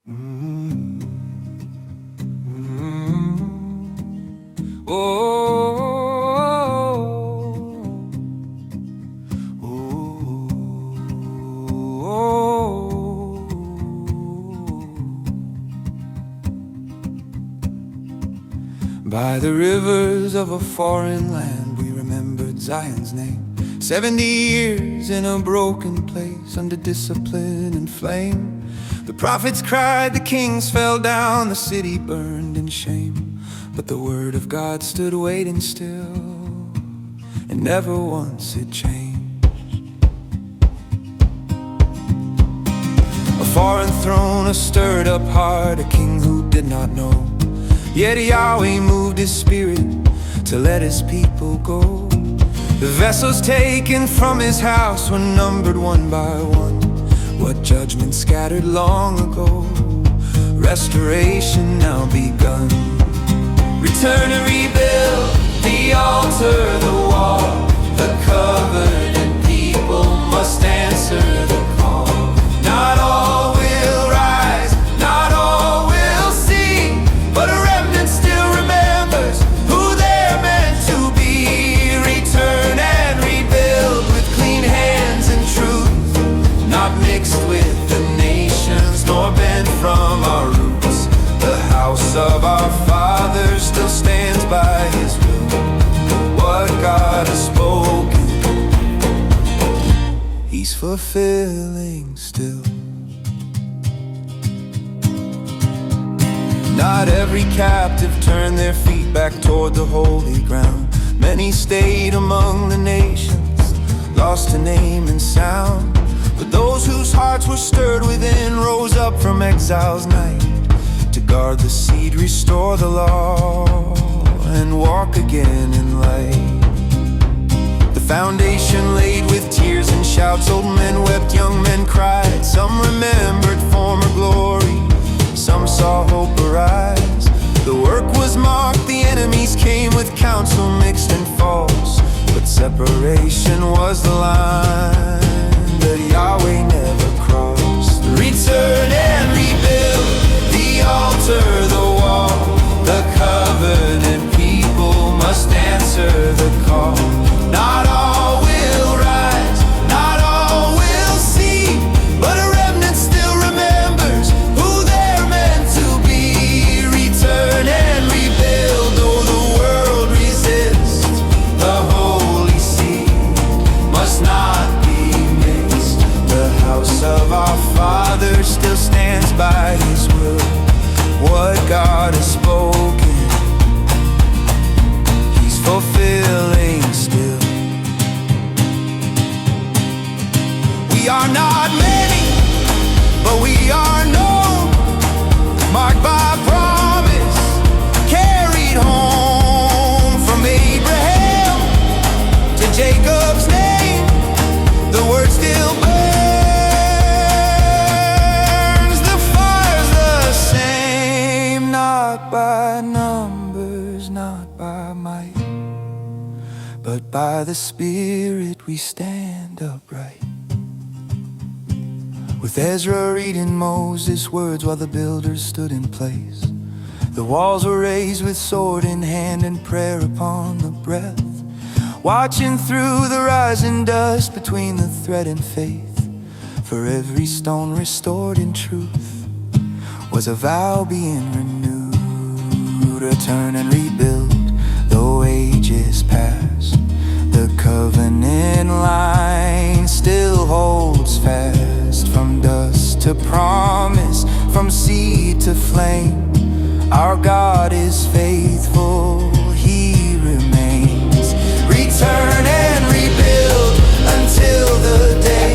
Mm-hmm. Oh, oh, oh. By the rivers of a foreign land we remembered Zion's name. 70 years in a broken place under discipline and flame. The prophets cried, the kings fell down, the city burned in shame. But the word of God stood waiting still, and never once it changed. A foreign throne, a stirred up heart, a king who did not know. Yet Yahweh moved his spirit to let his people go. The vessels taken from his house were numbered one by one. What judgment scattered long ago, restoration now begun. Return and rebuild the altar, the wall, the covenant people must answer the call. Not all will rise, not all will see, but a remnant still remembers who they're meant to be. Return and rebuild with clean hands and truth, not mixed with the nations nor bent from our roots. The house of our fathers still stands by his will. What God has spoken, he's fulfilling still. Not every captive turned their feet back toward the holy ground. Many stayed among the nations, lost in name and sound. But those whose hearts were stirred within rose up from exile's night to guard the seed, restore the law, and walk again in light. The foundation laid with tears and shouts, old men wept, young men cried. Some remembered former glory, some saw hope arise. The work was marked, the enemies came with counsel mixed and false, but separation was the line that Yahweh never crossed. Return and rebuild the altar, the wall, the covenant people must answer the call. Not all will rise, not all will see, but a remnant still remembers who they're meant to be. Return and rebuild, though the world resists. The holy seed must not be mixed. The house of our Father still stands by his will. What God has spoken, he's fulfilling still. We are not many, but we are known, marked by promise, carried home from Abraham to Jacob's name. The word still burns, the fire's the same. Not by numbers, not by might, but by the Spirit we stand upright. With Ezra reading Moses' words while the builders stood in place, the walls were raised with sword in hand and prayer upon the breath. Watching through the rising dust between the thread and faith, for every stone restored in truth was a vow being renewed. Return and rebuild, though ages pass, the covenant line still holds fast. From dust to promise, from seed to flame, our God is faithful, he remains. Return and rebuild until the day